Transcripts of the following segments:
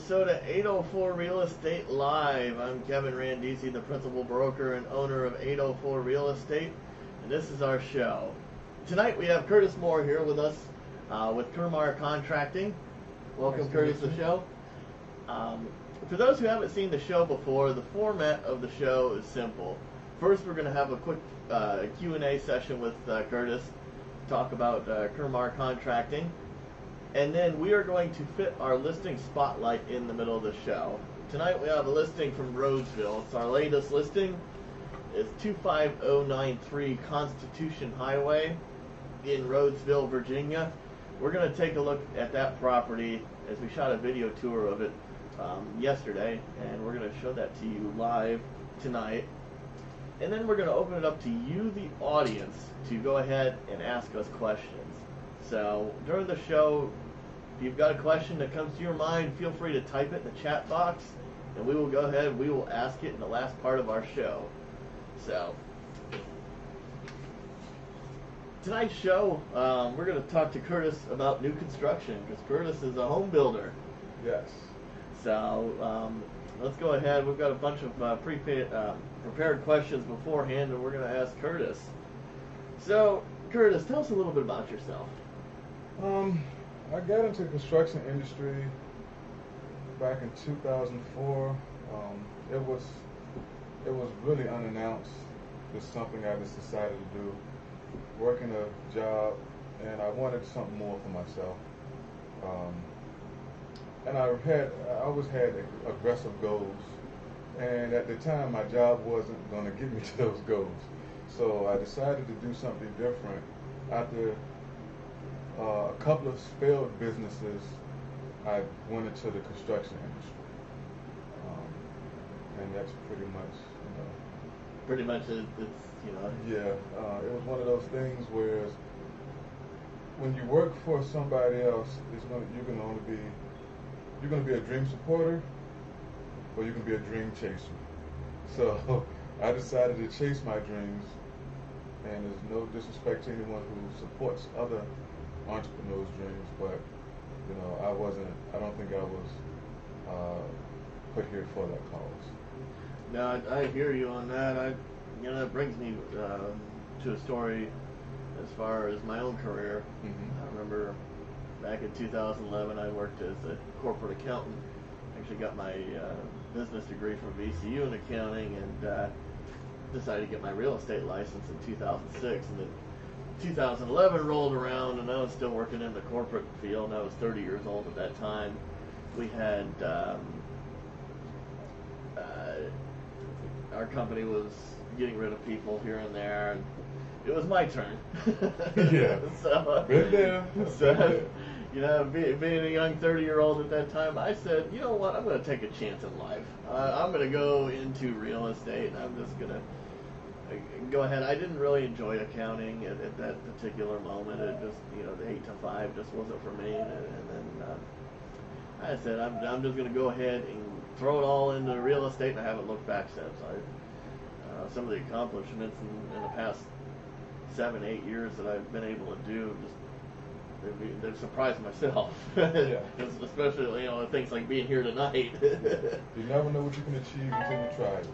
episode of 804 Real Estate Live. I'm Kevin Randisi, the principal broker and owner of 804 Real Estate, and this is our show. Tonight we have Curtis Moore here with us with Curmar Contracting. Welcome, nice Curtis, to the show. For those who haven't seen the show before, the format of the show is simple. First, we're going to have a quick Q&A session with Curtis, talk about Curmar Contracting. And then we are going to fit our listing spotlight in the middle of the show. Tonight we have a listing from Rhodesville. It's our latest listing. It's 25093 Constitution Highway in Rhodesville, Virginia. We're going to take a look at that property as we shot a video tour of it yesterday, and we're going to show that to you live tonight. And then we're going to open it up to you, the audience, to go ahead and ask us questions. So during the show, if you've got a question that comes to your mind, feel free to type it in the chat box, and we will go ahead and we will ask it in the last part of our show. So tonight's show, we're going to talk to Curtis about new construction, because Curtis is a home builder. Yes. So let's go ahead. We've got a bunch of prepared questions beforehand, and we're going to ask Curtis. So Curtis, tell us a little bit about yourself. I got into the construction industry back in 2004. It was really unannounced. Just something I just decided to do. Working a job, and I wanted something more for myself. And I always had aggressive goals. And at the time, my job wasn't going to get me to those goals. So I decided to do something different. After a couple of failed businesses, I went into the construction industry, and that's pretty much, Pretty much, it's Yeah, it was one of those things where when you work for somebody else, you're gonna be a dream supporter, or you can be a dream chaser. So I decided to chase my dreams, and there's no disrespect to anyone who supports other entrepreneurs' dreams, but I don't think I was put here for that cause. No, I hear you on that. That brings me to a story as far as my own career. I remember back in 2011, I worked as a corporate accountant. Actually got my business degree from VCU in accounting, and decided to get my real estate license in 2006. And then 2011 rolled around, and I was still working in the corporate field. I was 30 years old at that time. We had our company was getting rid of people here and there, and it was my turn. Yeah. So, been there. Being a young 30-year-old at that time, I said, you know what, I'm going to take a chance in life. I'm going to go into real estate, and I'm just going to go ahead. I didn't really enjoy accounting at that particular moment. It just, the 8 to 5 just wasn't for me. And then I said, I'm just going to go ahead and throw it all into real estate, and I haven't looked back since. Some of the accomplishments in the past 7-8 years that I've been able to do, they've surprised myself. Yeah. Especially, things like being here tonight. You never know what you can achieve until you try it.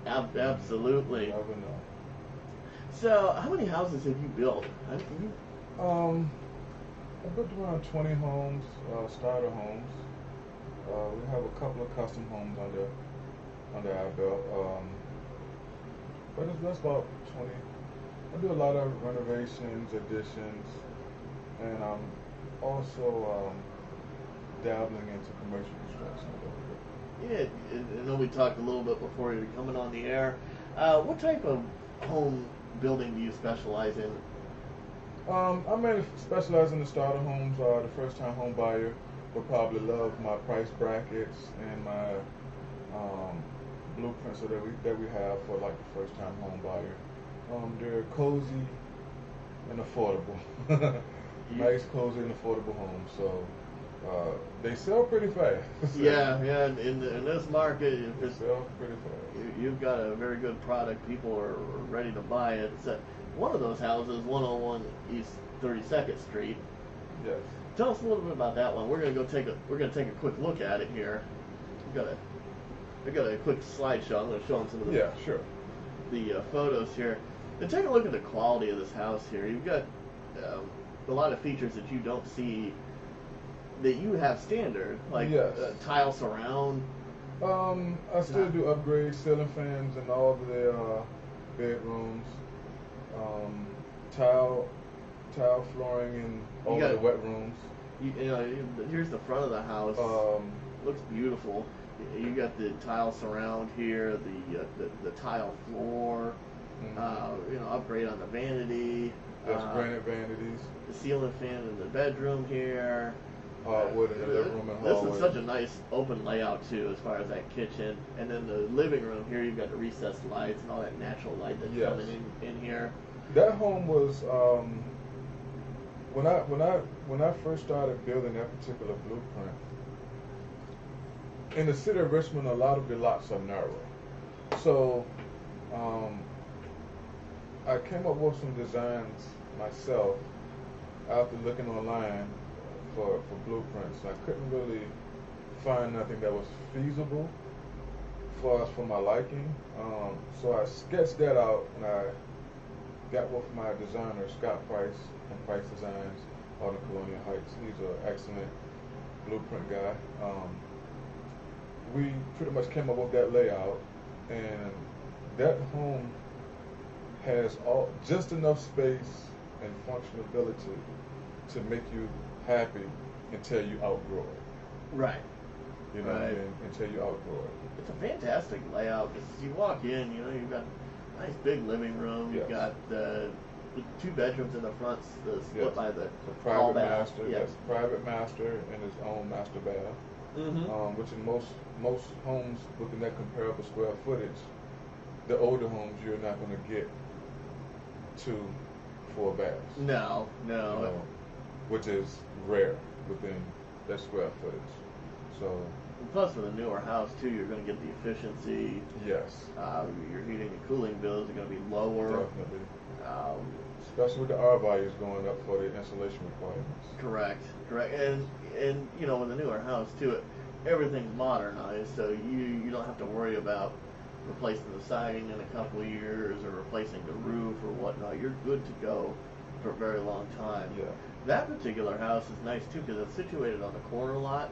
Absolutely. You never know. So, how many houses have you built? I built around 20 homes, starter homes. We have a couple of custom homes under our belt. But that's about 20. I do a lot of renovations, additions, and I'm also dabbling into commercial construction a little bit. Yeah, I know we talked a little bit before you were coming on the air. What type of home building do you specialize in? I mainly specialize in the starter homes. The first-time home buyer will probably love my price brackets and my blueprints that we have for like the first-time home buyer. They're cozy and affordable. Nice, cozy, and affordable homes. So they sell pretty fast. Yeah. In this market, they sell pretty fast. You've got a very good product. People are ready to buy it. It's one of those houses, 101 East 32nd Street. Yes. Tell us a little bit about that one. We're gonna take a quick look at it here. I got a quick slideshow. I'm gonna show them some of the photos here. And take a look at the quality of this house here. You've got a lot of features that you don't see that you have standard, like tile surround. I still do upgrades, ceiling fans in all of the bedrooms, tile flooring in all of the wet rooms. Here's the front of the house. Looks beautiful. You got the tile surround here, the tile floor. Upgrade on the vanity. There's granite vanities. The ceiling fan in the bedroom here. Hardwood in the living room and hallway. This is such a nice open layout too, as far as that kitchen. And then the living room here, you've got the recessed lights and all that natural light that's coming in here. That home was when I first started building that particular blueprint. In the city of Richmond, a lot of the lots are narrow, so I came up with some designs myself after looking online for blueprints. I couldn't really find nothing that was feasible for my liking. So I sketched that out, and I got with my designer, Scott Price, from Price Designs out of Colonial Heights. He's an excellent blueprint guy. We pretty much came up with that layout, and that home has just enough space and functionality to make you happy until you outgrow it. Right. You know what I mean? Until you outgrow it. It's a fantastic layout because you walk in, you've got a nice big living room. You've got the 2 bedrooms in the front, split by the private master. Yes, private master and his own master bath. Mm-hmm. Which in most homes within that comparable square footage, the older homes, you're not going to get 2 full baths. No. Which is rare within that square footage. So. Plus, with a newer house too, you're going to get the efficiency. Yes. Your heating and cooling bills are going to be lower. Definitely. Especially with the R values going up for the insulation requirements. Correct. And with a newer house too, everything's modernized, so you don't have to worry about replacing the siding in a couple of years or replacing the roof or whatnot. You're good to go for a very long time. Yeah. That particular house is nice too because it's situated on a corner lot,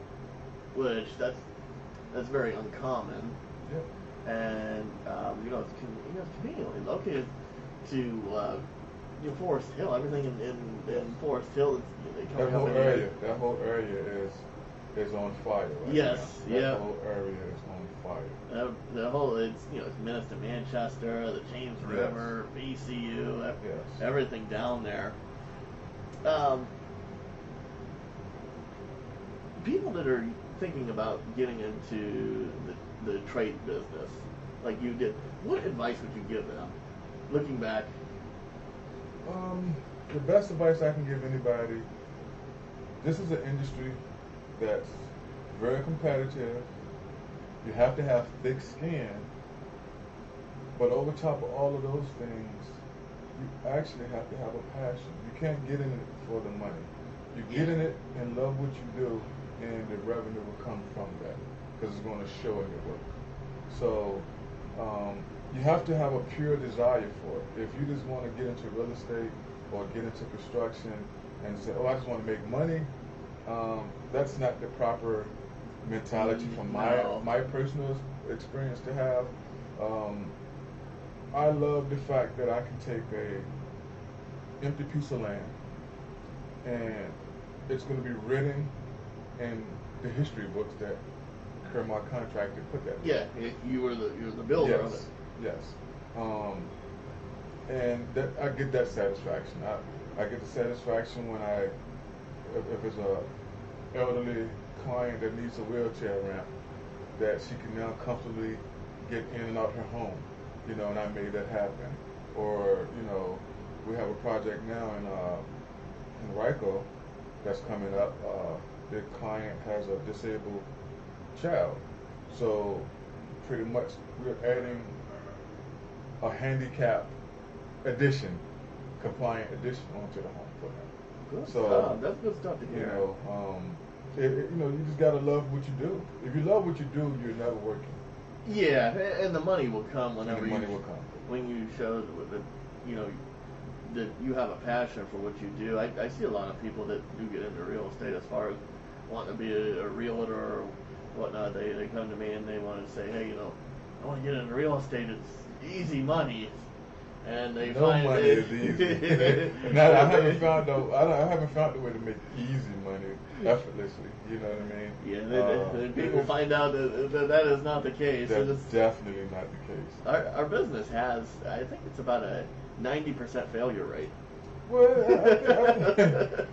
which that's very uncommon. Yeah. And it's conveniently located to Forest Hill. Everything in Forest Hill. That whole area is on fire. Right yes. Now. That whole area is on fire. The whole it's Minnesota, Manchester, the James River, VCU, everything down there. People that are thinking about getting into the trade business, like you did, what advice would you give them, looking back? The best advice I can give anybody, this is an industry that's very competitive. You have to have thick skin, but over top of all of those things, you actually have to have a passion. You can't get in it for the money. You get in it and love what you do, and the revenue will come from that because it's going to show in your work. So you have to have a pure desire for it. If you just want to get into real estate or get into construction and say, I just want to make money, that's not the proper mentality from my personal experience to have. I love the fact that I can take a empty piece of land and it's going to be written in the history books that Curmar Contracting put that. Yeah, you were the builder of it. Yes. And that I get that satisfaction. I get the satisfaction when if it's a elderly client that needs a wheelchair ramp, that she can now comfortably get in and out her home, and I made that happen. Or, we have a project now in Rico that's coming up. The client has a disabled child. So pretty much we're adding a handicap addition, compliant addition onto the home for them. Good So stuff. That's good stuff to hear. You just gotta love what you do. If you love what you do, you're never working. Yeah, and the money will come whenever And the money will come. when you show that that you have a passion for what you do. I see a lot of people that do get into real estate as far as wanting to be a realtor or whatnot. They come to me and they want to say, hey, I want to get into real estate. It's easy money. And they No find money is easy. Now, I haven't found the way to make easy money effortlessly. You know what I mean? Yeah, people find out that is not the case. That's definitely not the case. Our business has, I think it's about a 90% failure rate. Well,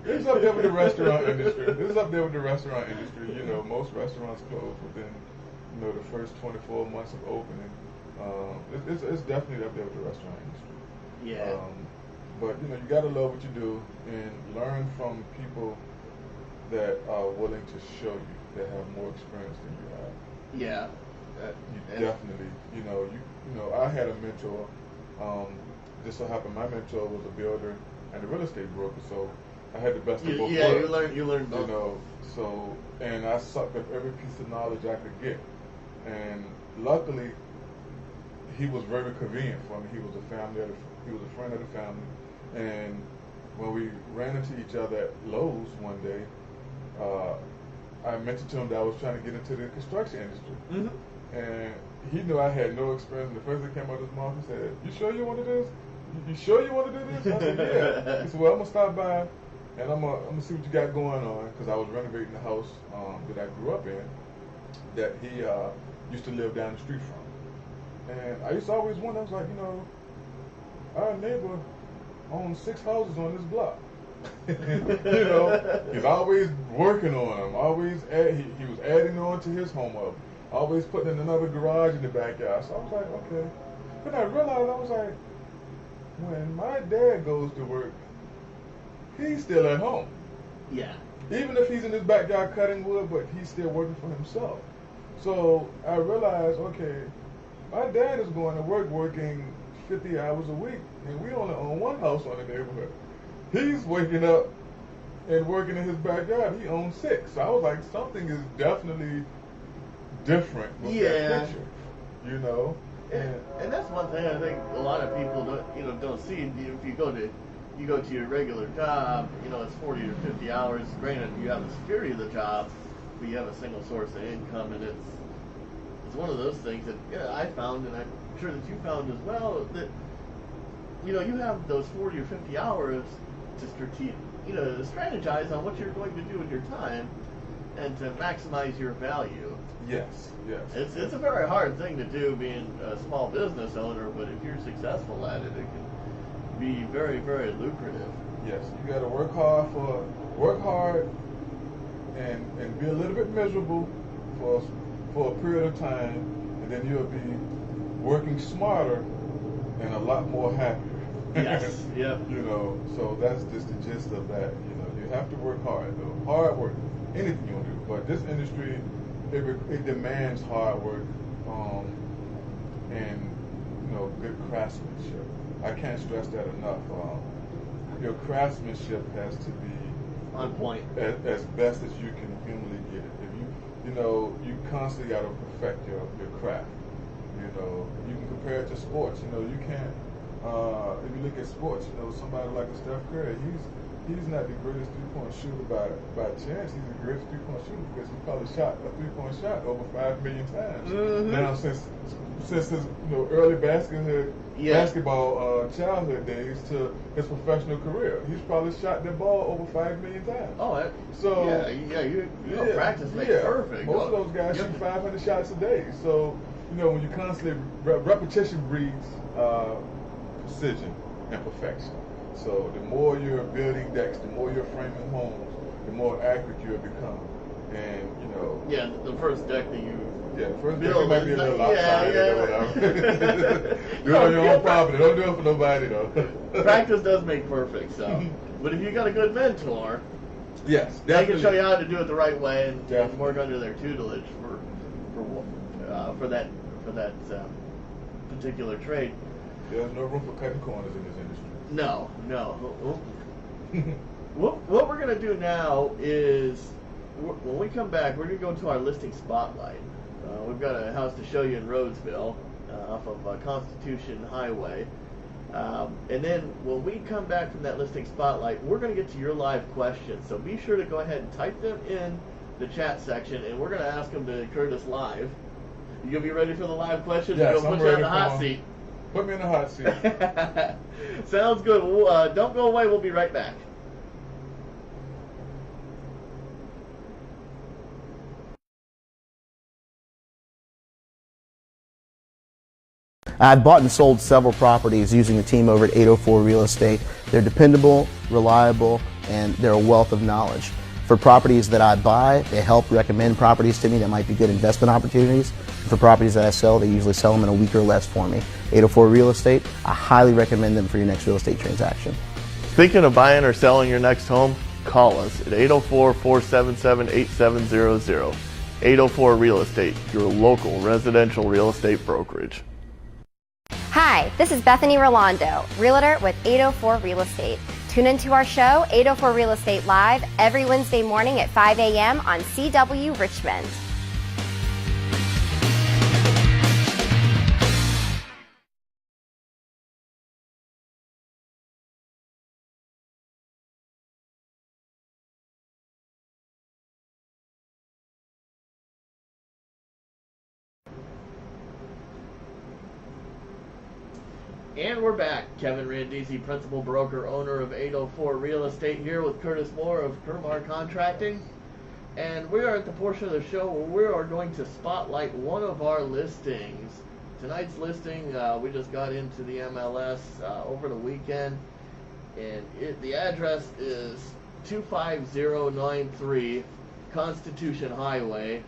it's up there with the restaurant industry. Most restaurants close within, the first 24 months of opening. It's definitely up there with the restaurant industry. Yeah. But you gotta love what you do and learn from people that are willing to show you, that have more experience than you have. Yeah. You definitely, I had a mentor. Just so happened my mentor was a builder and a real estate broker, so I had the best of both worlds. Yeah, you learned both. And I sucked up every piece of knowledge I could get. And luckily, he was very convenient for me. He was a friend of the family. And when we ran into each other at Lowe's one day, I mentioned to him that I was trying to get into the construction industry. Mm-hmm. And he knew I had no experience. And the first thing came out of his mouth, he said, "You sure you want to do this? You sure you want to do this?" I said, "Yeah." He said, "Well, I'm gonna stop by and I'm gonna see what you got going on," because I was renovating the house that I grew up in, that he used to live down the street from. And I used to always wonder, I was like, our neighbor owns 6 houses on this block. He's always working on them. He was adding on to his home up. Always putting in another garage in the backyard. So I was like, okay. Then I realized, I was like, when my dad goes to work, he's still at home. Yeah. Even if he's in his backyard cutting wood, but he's still working for himself. So I realized, okay, my dad is going to work working 50 hours a week, and we only own one house on the neighborhood. He's waking up and working in his backyard. He owns 6. So I was like, something is definitely different with that picture, And that's one thing I think a lot of people don't see. If you go to your regular job, it's 40 or 50 hours. Granted, you have the security of the job, but you have a single source of income, and it's one of those things that I found, and I'm sure that you found as well, that you have those 40 or 50 hours to strategize on what you're going to do with your time and to maximize your value. Yes. It's a very hard thing to do being a small business owner, but if you're successful at it, it can be very, very lucrative. Yes, you got to work hard and be a little bit miserable for a period of time, and then you'll be working smarter and a lot more happier. Yes, yep. So that's just the gist of that. You have to work hard, though. Hard work, anything you want to do. But this industry, it demands hard work and good craftsmanship. I can't stress that enough. Your craftsmanship has to be on point, as best as you can humanly get it. If you constantly got to perfect your craft. You can compare it to sports. You can't. If you look at sports, somebody like a Steph Curry, he's not the greatest three-point shooter by chance. He's the greatest three-point shooter because he probably shot a three-point shot over 5 million times. Mm-hmm. Now, since his early basketball childhood days to his professional career, he's probably shot that ball over 5 million times. Oh, you practice makes perfect. Most of those guys shoot 500 shots a day. So when you constantly repetition breeds precision and perfection. So the more you're building decks, the more you're framing homes, the more accurate you'll become. And the first deck that you the first build deck might be a little lopsided or whatever. Do it on your own property. Don't do it for nobody though. Practice does make perfect. So, but if you got a good mentor, yes, definitely. they can show you how to do it the right way and work under their tutelage for that particular trade. There's no room for cutting corners in this industry. No. What we're going to do now is, when we come back, we're going to go to our listing spotlight. We've got a house to show you in Rhodesville, off of Constitution Highway. And then when we come back from that listing spotlight, we're going to get to your live questions. So be sure to go ahead and type them in the chat section, and we're going to ask them to Curtis live. You going to be ready for the live questions? Yes, We're going to put you on the hot seat. Put me in the hot seat. Sounds good. Well, don't go away. We'll be right back. I've bought and sold several properties using the team over at 804 Real Estate. They're dependable, reliable, and they're a wealth of knowledge. For properties that I buy, they help recommend properties to me that might be good investment opportunities. For properties that I sell, they usually sell them in a week or less for me. 804 Real Estate, I highly recommend them for your next real estate transaction. Thinking of buying or selling your next home? Call us at 804-477-8700. 804 Real Estate, your local residential real estate brokerage. Hi, this is Bethany Rolando, Realtor with 804 Real Estate. Tune into our show, 804 Real Estate Live, every Wednesday morning at 5 a.m. on CW Richmond. And we're back. Kevin Randisi, principal broker, owner of 804 Real Estate, here with Curtis Moore of Curmar Contracting. And we are at the portion of the show where we are going to spotlight one of our listings. Tonight's listing, we just got into the MLS over the weekend. And the address is 25093 Constitution Highway.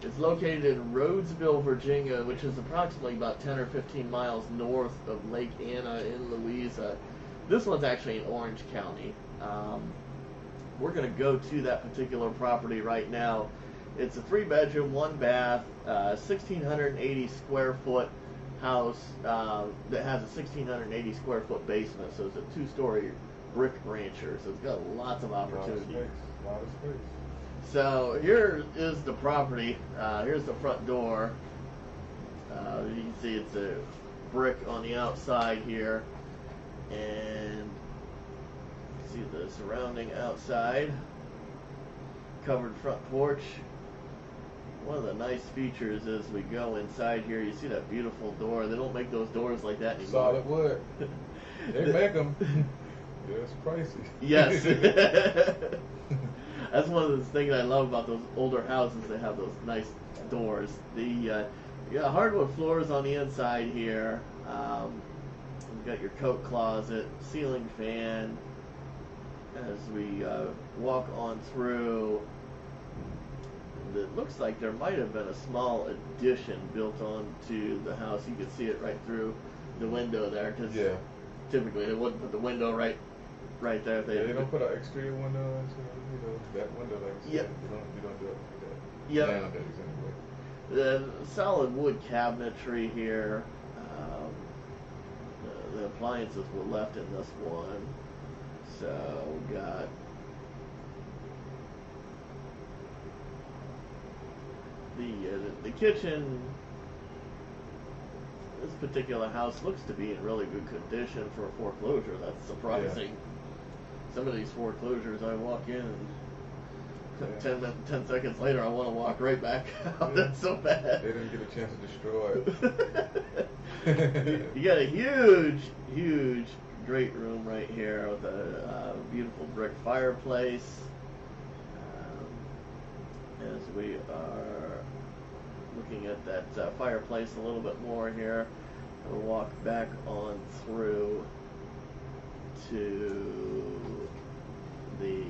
It's located in Rhodesville, Virginia, which is approximately about 10 or 15 miles north of Lake Anna in Louisa. This one's actually in Orange County. We're going to go to that particular property right now. It's a 3-bedroom, 1-bath, 1,680 square foot house that has a 1,680 square foot basement. So it's a 2-story brick rancher. So it's got lots of opportunity. A lot of space. So here is the property. Here's the front door. You can see it's a brick on the outside here, and see the surrounding outside. Covered front porch. One of the nice features as we go inside here, you see that beautiful door. They don't make those doors like that anymore. Solid wood. They make them. Yeah, it's pricey. Yes. That's one of the things I love about those older houses. They have those nice doors. The hardwood floors on the inside here. You've got your coat closet, ceiling fan. As we walk on through, it looks like there might have been a small addition built onto the house. You can see it right through the window there, because typically they wouldn't put the window right there. They don't put an exterior window into that window like you said. You don't do it like that. Yep. Nowadays anyway. The solid wood cabinetry here. The appliances were left in this one. So we got the kitchen. This particular house looks to be in really good condition for a foreclosure. That's surprising. Yeah. Some of these foreclosures, I walk in and 10 seconds later, I want to walk right back out. Yeah. That's so bad. They didn't get a chance to destroy it. You got a huge great room right here with a beautiful brick fireplace. As we are looking at that fireplace a little bit more here, we'll walk back on through to the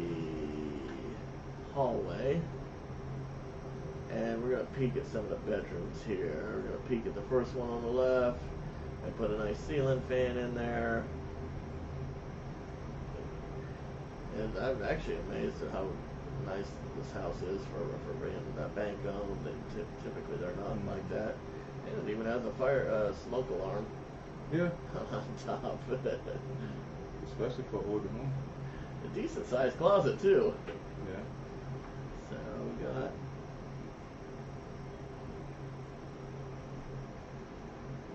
hallway, and we're going to peek at some of the bedrooms here. We're going to peek at the first one on the left and put a nice ceiling fan in there. And I'm actually amazed at how nice this house is for being bank owned. Typically they're not like that. And it even has a smoke alarm. Yeah. On top. Especially for older homes. A decent sized closet too. Yeah. So we got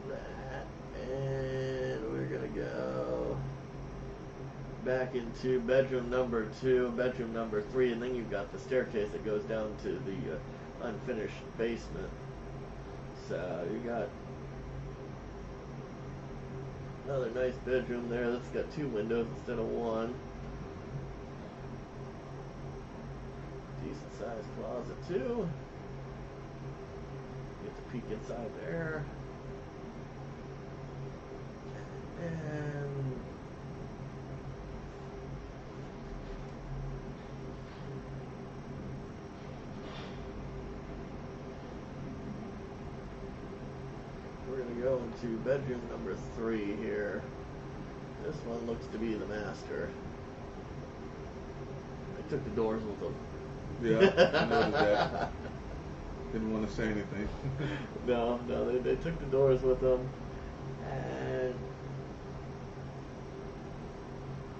that, and we're gonna go back into bedroom number 2, bedroom number 3, and then you've got the staircase that goes down to the unfinished basement. So you got another nice bedroom there that's got 2 windows instead of 1. Decent sized closet too. Get to peek inside there. And we're going to go into bedroom number 3 here. This one looks to be the master. I took the doors with them. Yeah, I noticed that. Didn't want to say anything. No, they took the doors with them.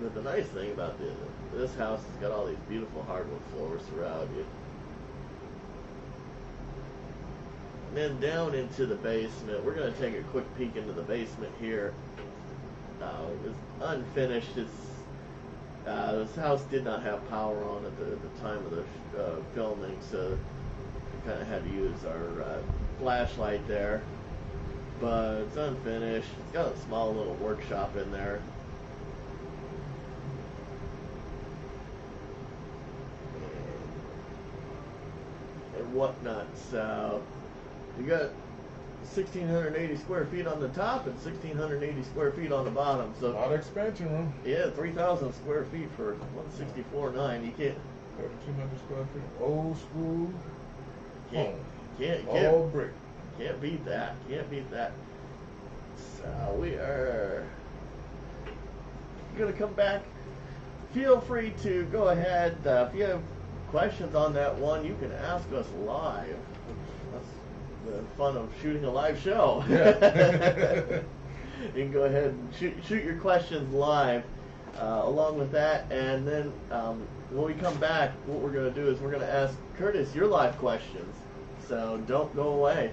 But the nice thing about this house has got all these beautiful hardwood floors throughout it. And then down into the basement. We're going to take a quick peek into the basement here. It's unfinished. This house did not have power on at the time of the filming, so we kind of had to use our flashlight there. But it's unfinished. It's got a small little workshop in there. And whatnot. So you got 1,680 square feet on the top and 1,680 square feet on the bottom. So A lot of expansion room. yeah, 3,000 square feet for 164.9. You can't 3,200 square feet. Old school. can't All brick. can't beat that. Can't beat that. So we are gonna come back. Feel free to go ahead. If you have questions on that one, you can ask us live. That's the fun of shooting a live show. Yeah. You can go ahead and shoot your questions live along with that, and then when we come back, what we're going to do is we're going to ask Curtis your live questions. So don't go away.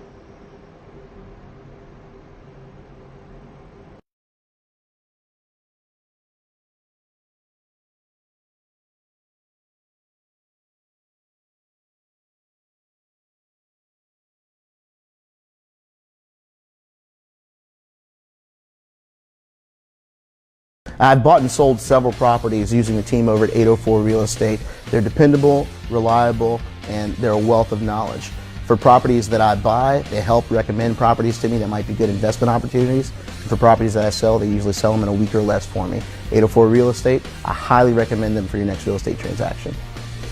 I've bought and sold several properties using the team over at 804 Real Estate. They're dependable, reliable, and they're a wealth of knowledge. For properties that I buy, they help recommend properties to me that might be good investment opportunities. For properties that I sell, they usually sell them in a week or less for me. 804 Real Estate, I highly recommend them for your next real estate transaction.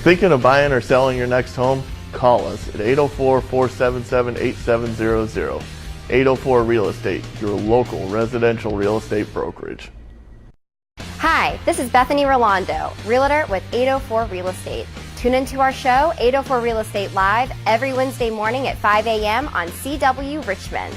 Thinking of buying or selling your next home? Call us at 804-477-8700. 804 Real Estate, your local residential real estate brokerage. Hi, this is Bethany Rolando, Realtor with 804 Real Estate. Tune into our show, 804 Real Estate Live, every Wednesday morning at 5 a.m. on CW Richmond.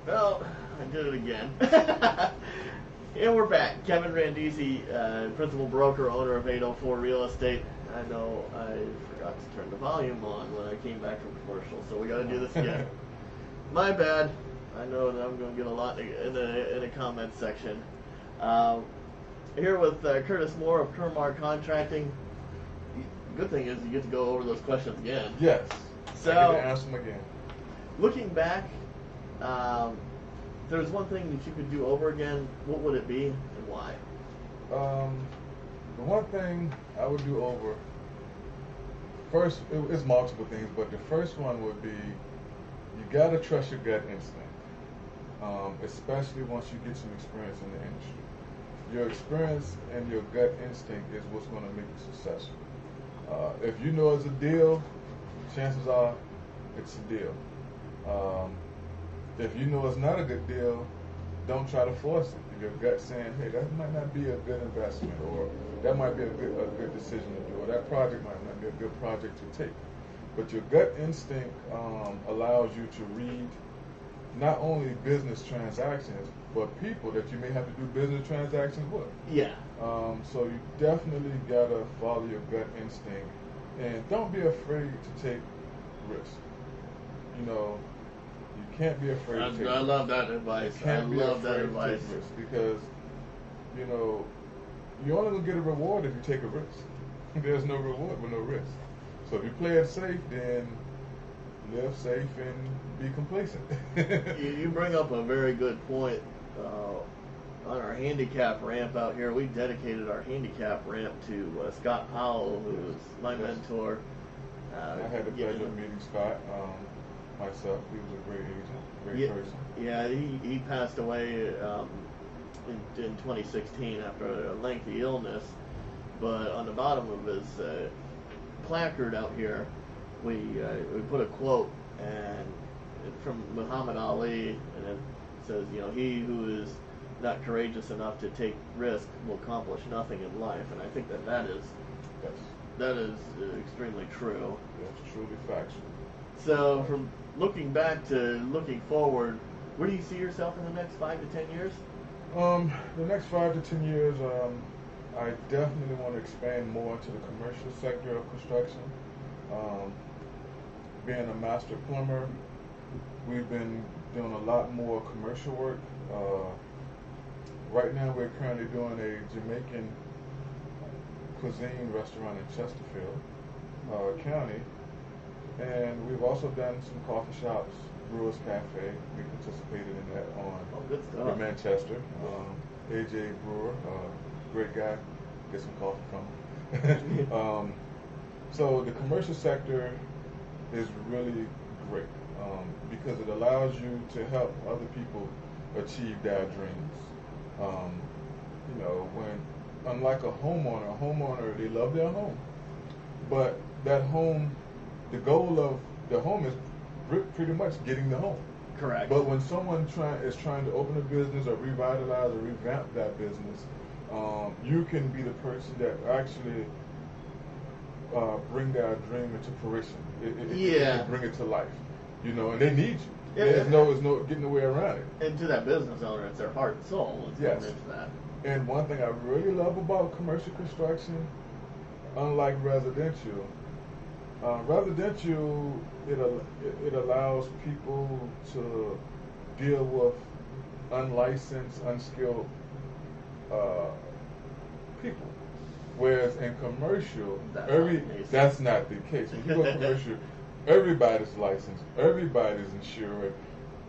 Well, I did it again. And we're back. Kevin Randisi, principal broker, owner of 804 Real Estate. I know I forgot to turn the volume on when I came back from commercial, so we got to do this again. My bad. I know that I'm going to get a lot in the comment section. Here with Curtis Moore of Curmar Contracting. Good thing is you get to go over those questions again. Yes. So, I get to ask them again. Looking back, if there's one thing that you could do over again, what would it be and why? The one thing I would do over, first, it's multiple things, but the first one would be, you gotta trust your gut instinct, especially once you get some experience in the industry. Your experience and your gut instinct is what's gonna make you successful. If you know it's a deal, chances are it's a deal. If you know it's not a good deal, don't try to force it. If your gut's saying, hey, that might not be a good investment, or that might be a good decision to do, or that project might not be a good project to take. But your gut instinct allows you to read not only business transactions, but people that you may have to do business transactions with. Yeah. So you definitely gotta follow your gut instinct, and don't be afraid to take risks. You know, you can't be afraid to take risks. I love that advice. I love that advice. Because, you know, you're only gonna get a reward if you take a risk. There's no reward with no risk. So if you play it safe, then live safe and be complacent. You bring up a very good point. On our handicap ramp out here, we dedicated our handicap ramp to Scott Powell, who was my mentor. I had the pleasure of meeting Scott myself. He was a great agent, great person. Yeah, he passed away in 2016 after a lengthy illness. But on the bottom of his placard out here, we put a quote and from Muhammad Ali, and it says, you know, he who is not courageous enough to take risk will accomplish nothing in life. And I think that is extremely true. That's truly factual. So from looking back to looking forward, where do you see yourself in the next 5 to 10 years? The next 5 to 10 years, I definitely want to expand more into the commercial sector of construction. Being a master plumber, we've been doing a lot more commercial work. Right now we're currently doing a Jamaican cuisine restaurant in Chesterfield County. And we've also done some coffee shops, Brewers Cafe. We participated in that on Manchester. AJ Brewer, great guy. Get some coffee from him. So the commercial sector is really great because it allows you to help other people achieve their dreams. You know, unlike a homeowner, they love their home, but that home, the goal of the home is pretty much getting the home. Correct. But when someone is trying to open a business or revitalize or revamp that business, you can be the person that actually bring their dream into fruition. It bring it to life. You know, and they need you. There's no getting away around it. And to that business owner, it's their heart and soul. Yes. Into that. And one thing I really love about commercial construction, unlike residential, it allows people to deal with unlicensed, unskilled people. Whereas in commercial, that's not the case. When you go commercial, everybody's licensed, everybody's insured,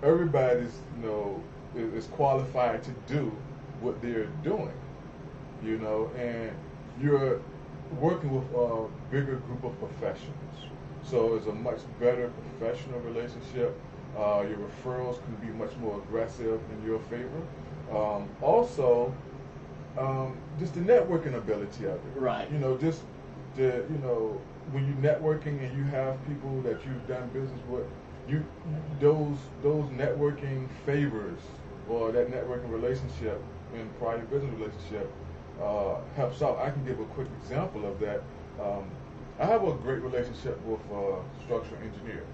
everybody's is qualified to do what they're doing. You know, and you're working with a bigger group of professionals. So it's a much better professional relationship. Your referrals can be much more aggressive in your favor. Also, just the networking ability of it. Right. You know, just when you're networking and you have people that you've done business with, those networking favors or that networking relationship in prior business relationship helps out. I can give a quick example of that. I have a great relationship with a structural engineer.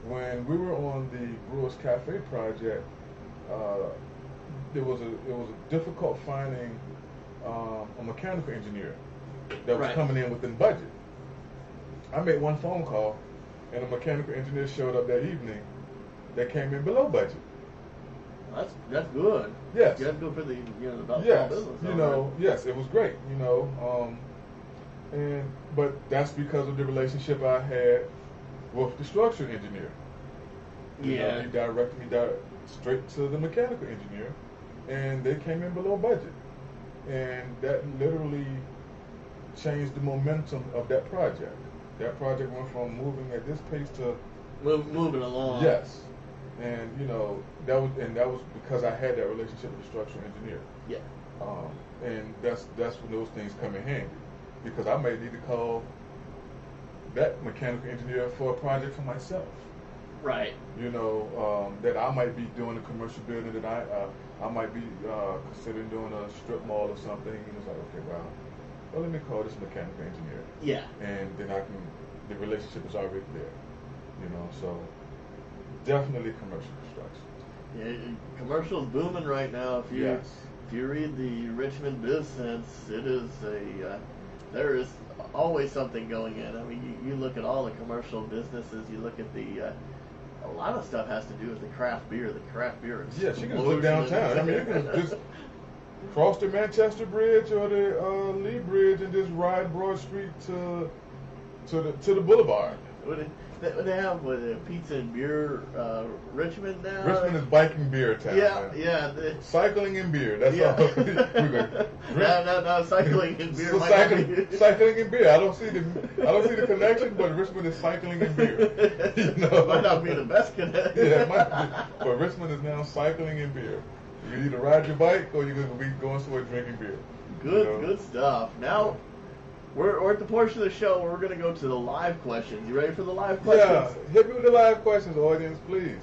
When we were on the Brewers Cafe project, it was difficult finding a mechanical engineer that was coming in within budget. I made one phone call, and a mechanical engineer showed up that evening that came in below budget. That's good. Yes. That's good for the small business. Yes, it was great. But that's because of the relationship I had with the structural engineer. He directed me straight to the mechanical engineer, and they came in below budget, and that literally changed the momentum of that project. That project went from moving at this pace to moving along. Yes, and that was because I had that relationship with the structural engineer. Yeah. And that's when those things come in handy, because I may need to call that mechanical engineer for a project for myself. Right. That I might be doing a commercial building, that I might be considering doing a strip mall or something. And it's like, okay, well, let me call this mechanical engineer. Yeah. And then the relationship is already there. So definitely commercial construction. Yeah, commercial's booming right now. If you read the Richmond Biz Sense, there is always something going in. I mean, you look at all the commercial businesses. You look at a lot of stuff has to do with the craft beer. The craft beer is you can look downtown. I mean, you can just cross the Manchester Bridge or the Lee Bridge and just ride Broad Street to the boulevard. They have pizza and beer. Richmond now. Richmond is biking beer town. Yeah. Cycling and beer. That's all. No, cycling and beer. So cycling and beer. I don't see the connection, but Richmond is cycling and beer. It might not be the best connection. Yeah, it might be. But Richmond is now cycling and beer. You either ride your bike or you're going to be going somewhere drinking beer. Good stuff. Now, we're at the portion of the show where we're going to go to the live questions. You ready for the live questions? Yeah, hit me with the live questions, audience, please.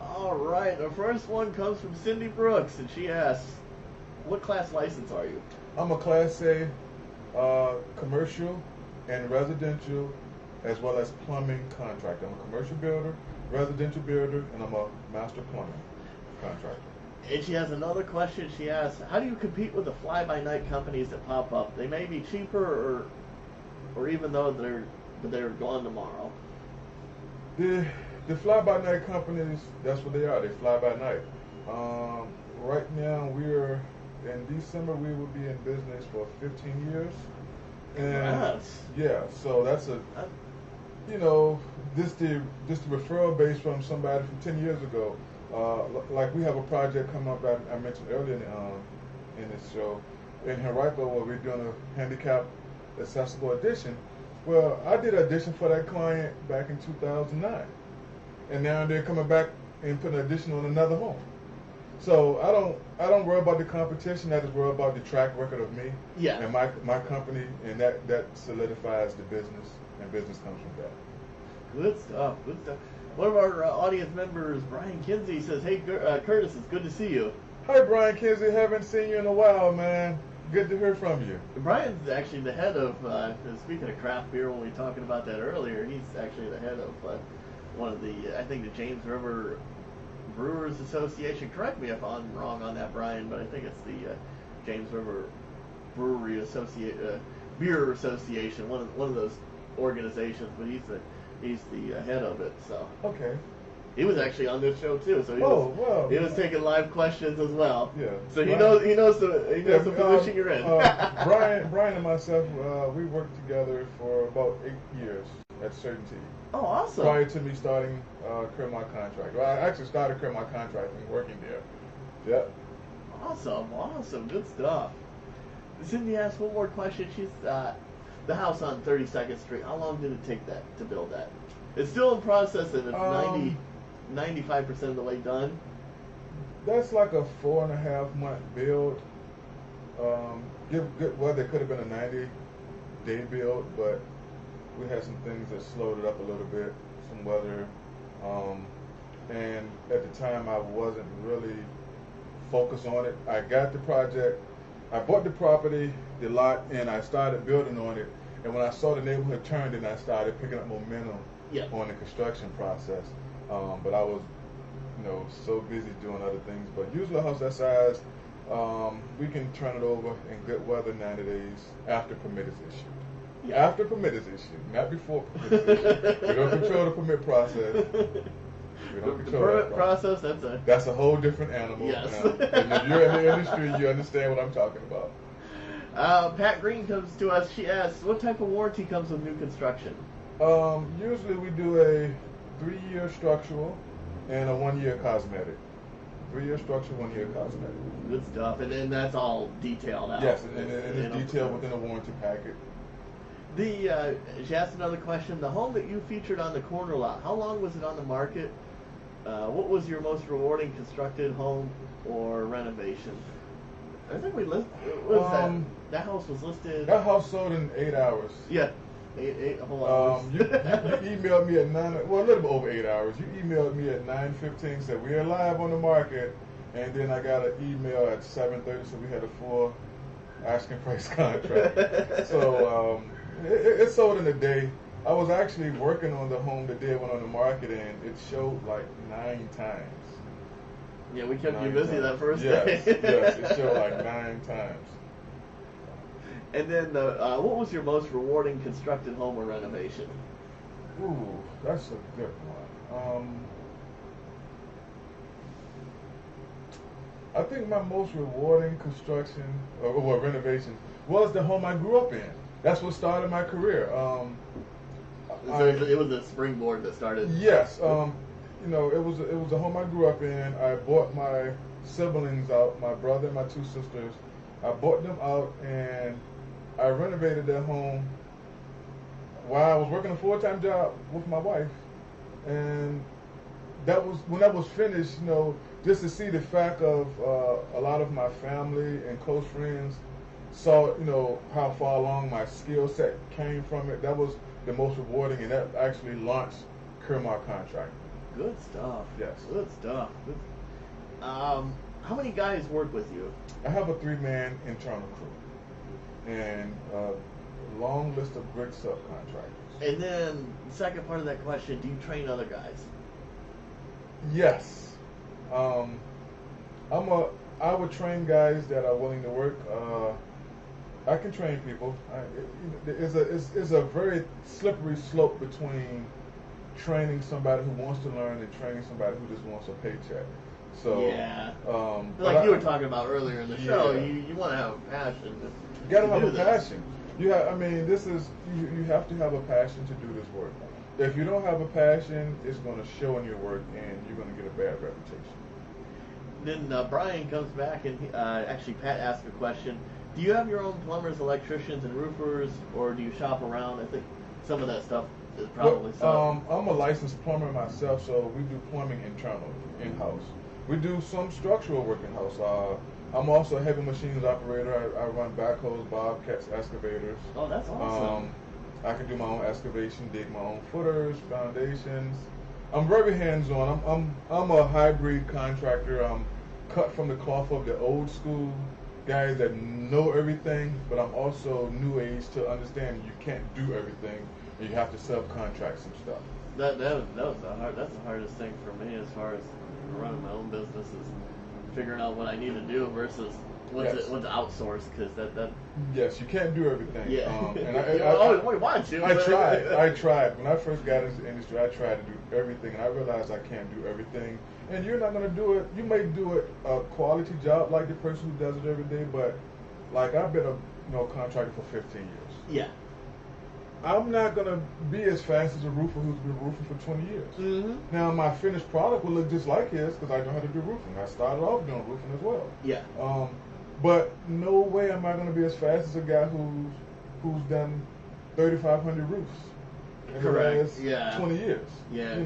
All right, the first one comes from Cindy Brooks, and she asks, what class license are you? I'm a Class A commercial and residential, as well as plumbing contractor. I'm a commercial builder, residential builder, and I'm a master plumbing contractor. And she has another question. She asks, how do you compete with the fly-by-night companies that pop up? They may be cheaper, or even though they're gone tomorrow. The fly-by-night companies, that's what they are. They fly by night. Right now, in December, we will be in business for 15 years. And yeah, so that's just the referral base from somebody from 10 years ago. Like we have a project coming up I mentioned earlier in this show in Henrico, where we're doing a handicap accessible addition. Well, I did an addition for that client back in 2009, and now they're coming back and putting an addition on another home. So I don't worry about the competition. I just worry about the track record of me and my company, and that solidifies the business, and business comes from that. Good stuff. One of our audience members, Brian Kinsey, says, hey, Curtis, it's good to see you. Hi, Brian Kinsey. Haven't seen you in a while, man. Good to hear from you. Brian's actually the head of, speaking of craft beer, when we were talking about that earlier, he's actually the head of one of the, I think the James River Brewers Association. Correct me if I'm wrong on that, Brian, but I think it's the James River Brewery Beer Association, one of those organizations, but he's the head of it. So okay, he was actually on this show too. So he was taking live questions as well. Yeah. So he knows the position you're in. Brian and myself, we worked together for about 8 years at Certainty. Oh, awesome! Prior to me starting Curmar Contracting. Well, I actually started Curmar Contracting working there. Yep. Awesome, good stuff. Cindy asked one more question. She's the house on 32nd Street. How long did it take to build that? It's still in process, and it's 95% of the way done. That's like a 4.5 month build. Well, there could have been a 90-day build, but we had some things that slowed it up a little bit, some weather, and at the time I wasn't really focused on it. I got the project, I bought the property, the lot, and I started building on it. And when I saw the neighborhood turn, then I started picking up momentum on the construction process. But I was so busy doing other things. But usually a house that size, we can turn it over in good weather 90 days after permit is issued. Yeah. After permit is issued, not before permit is issued. We don't control the permit process. We don't The control permit that process, that's a whole different animal. Yes. And if you're in the industry, you understand what I'm talking about. Pat Green comes to us. She asks, what type of warranty comes with new construction? Usually we do a 3-year structural and a 1-year cosmetic. 3-year structural, 1-year cosmetic. Good stuff. And then that's all detailed out. Yes, and it is detailed within a warranty packet. She asked another question. The home that you featured on the corner lot, how long was it on the market? What was your most rewarding constructed home or renovation? I think we listed. That house was listed. That house sold in 8 hours. Yeah, eight whole hours. You emailed me at a little bit over 8 hours. You emailed me at 9:15, said we are live on the market, and then I got an email at 7:30, so we had a full asking price contract. So it sold in a day. I was actually working on the home the day it went on the market, and it showed like 9 times. Yeah, we kept you busy that first day. Yes, it showed like 9 times. And then, what was your most rewarding constructed home or renovation? Ooh, that's a good one. I think my most rewarding construction or renovation was the home I grew up in. That's what started my career. It was a springboard that started. Yes. It was a home I grew up in. I bought my siblings out, my brother and my 2 sisters. I bought them out and I renovated their home while I was working a full-time job with my wife. And that was when that was finished, just to see the fact of a lot of my family and close friends saw, how far along my skill set came from it. That was the most rewarding, and that actually launched Curmar Contracting. Good stuff. Yes. Good stuff. How many guys work with you? I have a 3-man internal crew and a long list of great subcontractors. And then, the second part of that question, do you train other guys? Yes. I would train guys that are willing to work. I can train people. It's a very slippery slope between training somebody who wants to learn and training somebody who just wants a paycheck. So yeah, like you were talking about earlier in the show, you want to have a passion. You got to have a passion. You have to have a passion to do this work. If you don't have a passion, it's going to show in your work, and you're going to get a bad reputation. Then Brian comes back, and actually Pat asked a question. Do you have your own plumbers, electricians, and roofers, or do you shop around? I think some of that stuff is probably I'm a licensed plumber myself, so we do plumbing internal, in-house. We do some structural work in-house. I'm also a heavy machines operator. I run backhoes, bobcats, excavators. Oh, that's awesome. I can do my own excavation, dig my own footers, foundations. I'm very hands-on. I'm a hybrid contractor. I'm cut from the cloth of the old school guys that know everything, but I'm also new age to understand you can't do everything, and you have to subcontract some stuff. That's the hardest thing for me as far as running my own business is figuring out what I need to do versus what's outsourced, because that yes, you can't do everything. Yeah, and we want you. I tried. When I first got into the industry, I tried to do everything, and I realized I can't do everything. And you're not going to do it. You may do it a quality job like the person who does it every day, but like I've been a contractor for 15 years. Yeah. I'm not going to be as fast as a roofer who's been roofing for 20 years. Mm-hmm. Now, my finished product will look just like his because I know how to do roofing. I started off doing roofing as well. Yeah. But no way am I going to be as fast as a guy who's done 3,500 roofs in the last 20 years. Yeah.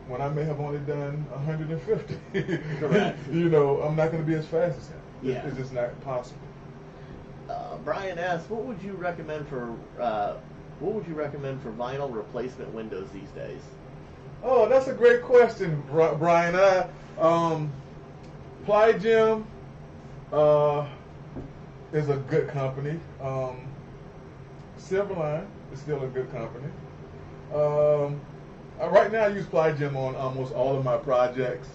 When I may have only done 150. Correct. I'm not going to be as fast as him. Yeah. It's just not possible. Brian asks, what would you recommend for vinyl replacement windows these days? Oh, that's a great question, Brian. Plygym is a good company. Silverline is still a good company. Right now I use Plygym on almost all of my projects,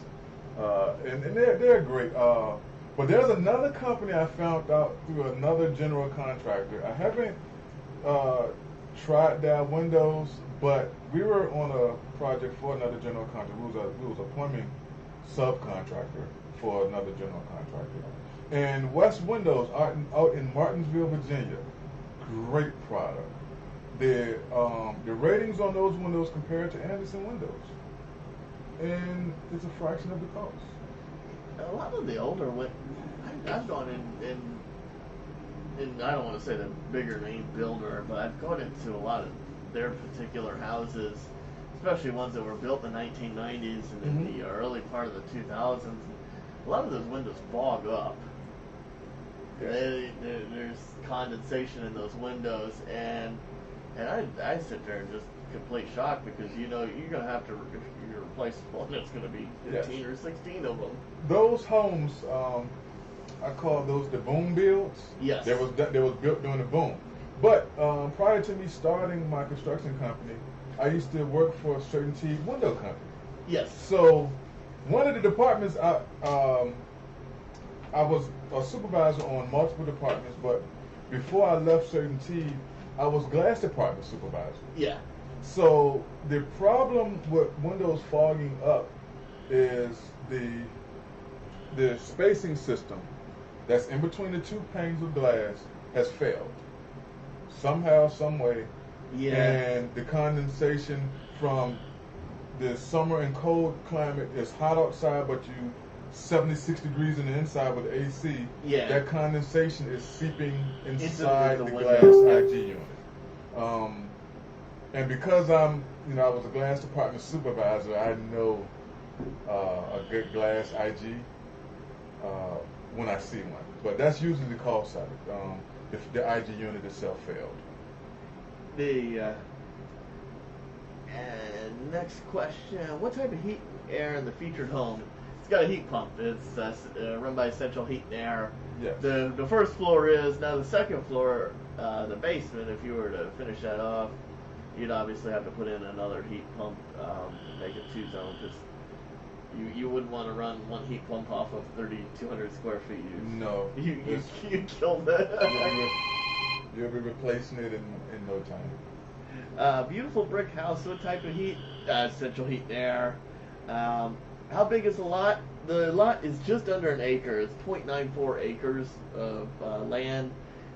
and they're great. But there's another company I found out through another general contractor. I haven't tried their windows, but we were on a project for another general contractor. We was a plumbing subcontractor for another general contractor. And West Windows out in Martinsville, Virginia, great product. The ratings on those windows compared to Anderson windows, and it's a fraction of the cost. A lot of the older I've gone in I don't want to say the bigger name builder, but I've gone into a lot of their particular houses, especially ones that were built in the 1990s and in the early part of the 2000s. A lot of those windows fog up. There's condensation in those windows, and I sit there in just complete shock because you're going to have to replace one that's going to be 15 or 16 of them. Those homes, I call those the boom builds. Yes. They was built during the boom. But prior to me starting my construction company, I used to work for a Certainty window company. Yes. So one of the departments I was a supervisor on multiple departments, but before I left Certainty, I was glass department supervisor. Yeah. So the problem with windows fogging up is the spacing system that's in between the two panes of glass has failed. Somehow, some way. Yeah. And the condensation from the summer and cold climate is hot outside, but you 76 degrees in the inside with the AC. Yeah. That condensation is seeping inside the glass window. IG unit. And because I was a glass department supervisor, I know a good glass IG when I see one. But that's usually the cause of it. If the IG unit itself failed. And next question: what type of heat and air in the featured home? It's got a heat pump. It's run by Central Heat and Air. Yes. The first floor is now the second floor, the basement. If you were to finish that off, you'd obviously have to put in another heat pump, make it 2-zone, because you wouldn't want to run one heat pump off of 3,200 square feet. No. You killed it. You'll be replacing it in no time. Beautiful brick house. What type of heat? Central Heat and Air. How big is the lot? The lot is just under an acre. It's 0.94 acres of land.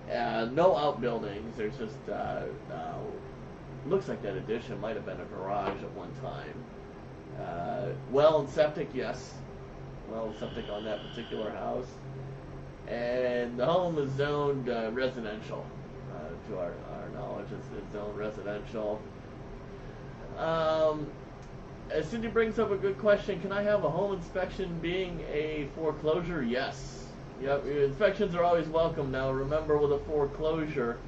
No outbuildings. There's just looks like that addition might have been a garage at one time. Well and septic, yes. Well and septic on that particular house. And the home is zoned residential. To our knowledge, it's zoned residential. Cindy brings up a good question. Can I have a home inspection being a foreclosure? Yes. Yep. Inspections are always welcome. Now, remember, with a foreclosure,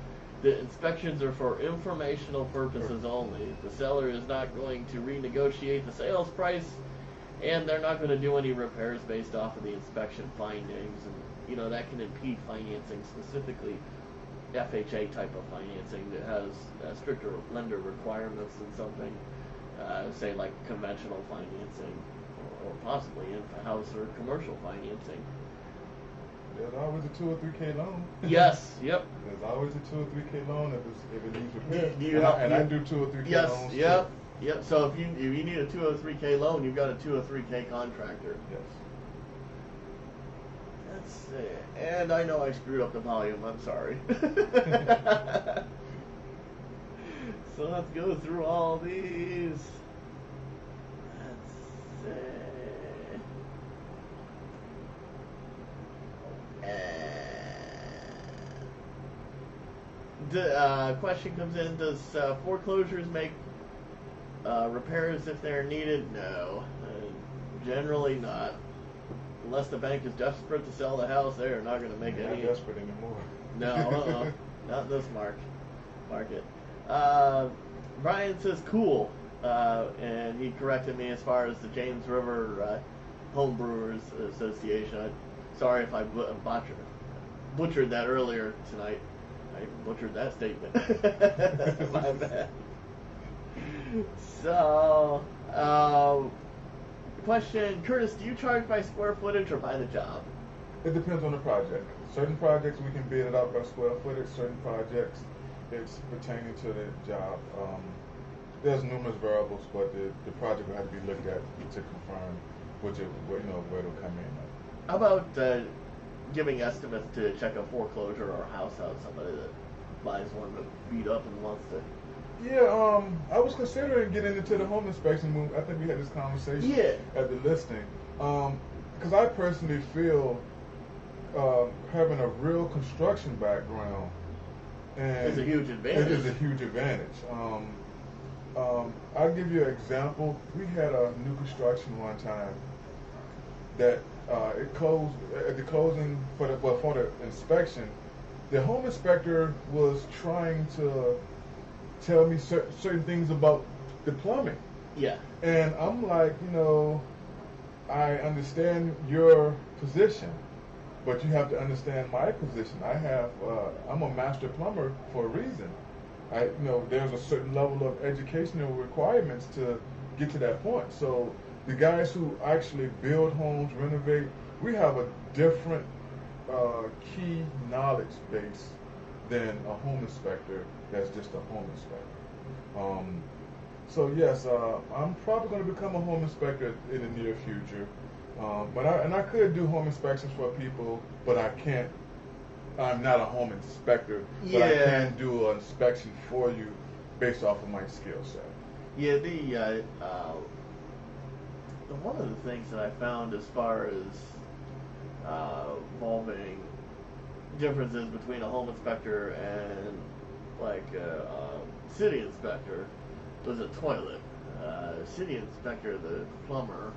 the inspections are for informational purposes only. The seller is not going to renegotiate the sales price, and they're not going to do any repairs based off of the inspection findings. And that can impede financing, specifically FHA type of financing that has stricter lender requirements than something, say like conventional financing or possibly in-house or commercial financing. There's always a 2 or 3K loan. Yes. Yep. There's always a 2 or 3K loan if it needs repair. I do 2 or 3K yes, loans. Yep. Too. Yep. So if you need a 2 or 3K loan, you've got a 2 or 3K contractor. Yes. Let's see. And I know I screwed up the volume. I'm sorry. So let's go through all these. Let's see. The question comes in: does foreclosures make repairs if they're needed? No, generally not. Unless the bank is desperate to sell the house, they are not going to make any. Not desperate anymore. No, not in this market. Brian says cool, and he corrected me as far as the James River Home Brewers Association. Sorry if I butchered that earlier tonight. I butchered that statement. My bad. So, question, Curtis, do you charge by square footage or by the job? It depends on the project. Certain projects we can bid it out by square footage. Certain projects it's pertaining to the job. There's numerous variables, but the project will have to be looked at to confirm where it'll come in. How about giving estimates to check a foreclosure or a house out? Somebody that buys one to beat up and wants to. Yeah, I was considering getting into the home inspection. I think we had this conversation at the listing. Because I personally feel having a real construction background is a huge advantage. It is a huge advantage. I'll give you an example. We had a new construction one time that it closed at the closing for the inspection. The home inspector was trying to tell me certain things about the plumbing. Yeah. And I'm like, I understand your position, but you have to understand my position. I'm a master plumber for a reason. There's a certain level of educational requirements to get to that point. So the guys who actually build homes, renovate, we have a different key knowledge base than a home inspector that's just a home inspector. So yes, I'm probably going to become a home inspector in the near future. But I could do home inspections for people, but I can't. I'm not a home inspector, but I can do an inspection for you based off of my skill set. Yeah, the one of the things that I found as far as involving differences between a home inspector and like a city inspector was a toilet. City inspector, the plumber,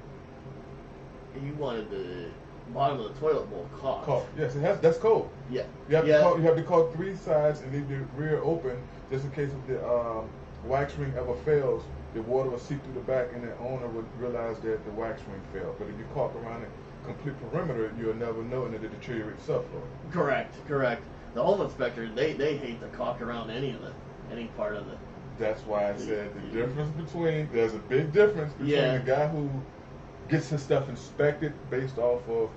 he wanted the bottom of the toilet bowl caulked. Yes, that's cold. Yeah. You have to caulk 3 sides and leave the rear open just in case if the wax ring ever fails, the water will seep through the back and the owner would realize that the wax ring failed. But if you caulk around the complete perimeter, you'll never know and it'll deteriorate subfloor. Correct. The home inspector, they hate to caulk around any part of the. That's why I said there's a big difference between the guy who gets his stuff inspected based off of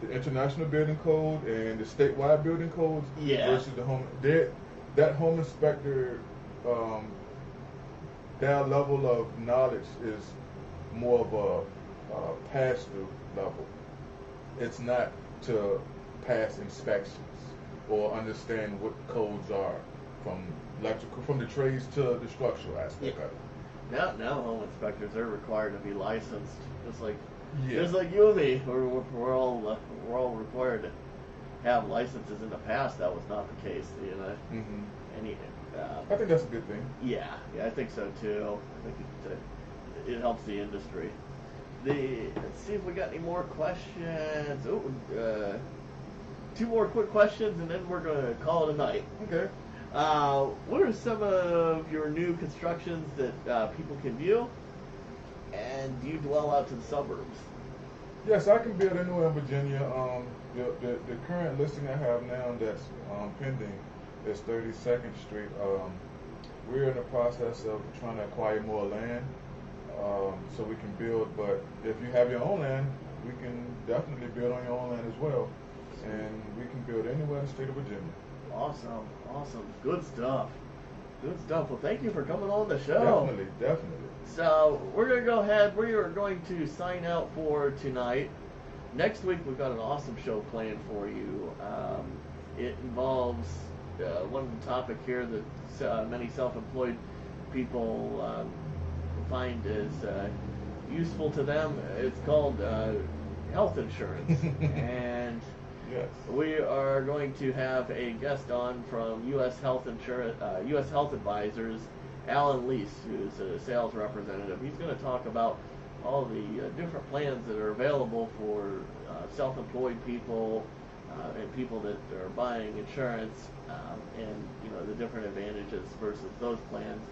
the International Building Code and the statewide building codes versus the home. That home inspector, their level of knowledge is more of a pass-through level. It's not to pass inspections or understand what codes are from electrical, from the trades to the structural aspect of it. Now home inspectors are required to be licensed, just like you and me. We're all required to have licenses. In the past, that was not the case. I think that's a good thing. Yeah, I think so too. I think it helps the industry. Let's see if we got any more questions. 2 more quick questions, and then we're going to call it a night. Okay. What are some of your new constructions that people can view? And do you dwell out to the suburbs? Yes, I can build anywhere in Virginia. The current listing I have now that's pending is 32nd Street. We're in the process of trying to acquire more land so we can build. But if you have your own land, we can definitely build on your own land as well. And we can build anywhere in the state of Virginia. Awesome. Good stuff. Well, thank you for coming on the show. Definitely. So, we're going to go ahead. We are going to sign out for tonight. Next week, we've got an awesome show planned for you. It involves one topic here that many self-employed people find is useful to them. It's called health insurance. And yes, we are going to have a guest on from U.S. Health Advisors, Alan Lease, who's a sales representative. He's going to talk about all the different plans that are available for self-employed people and people that are buying insurance, and the different advantages versus those plans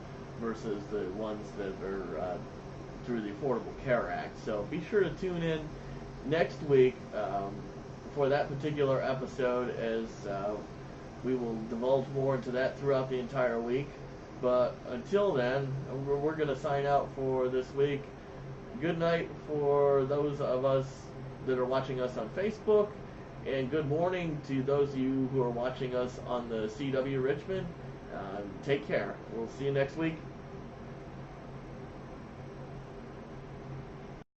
versus the ones that are through the Affordable Care Act. So be sure to tune in next week for that particular episode, as we will divulge more into that throughout the entire week. But until then, we're going to sign out for this week. Good night for those of us that are watching us on Facebook, and good morning to those of you who are watching us on the CW Richmond. Take care. We'll see you next week.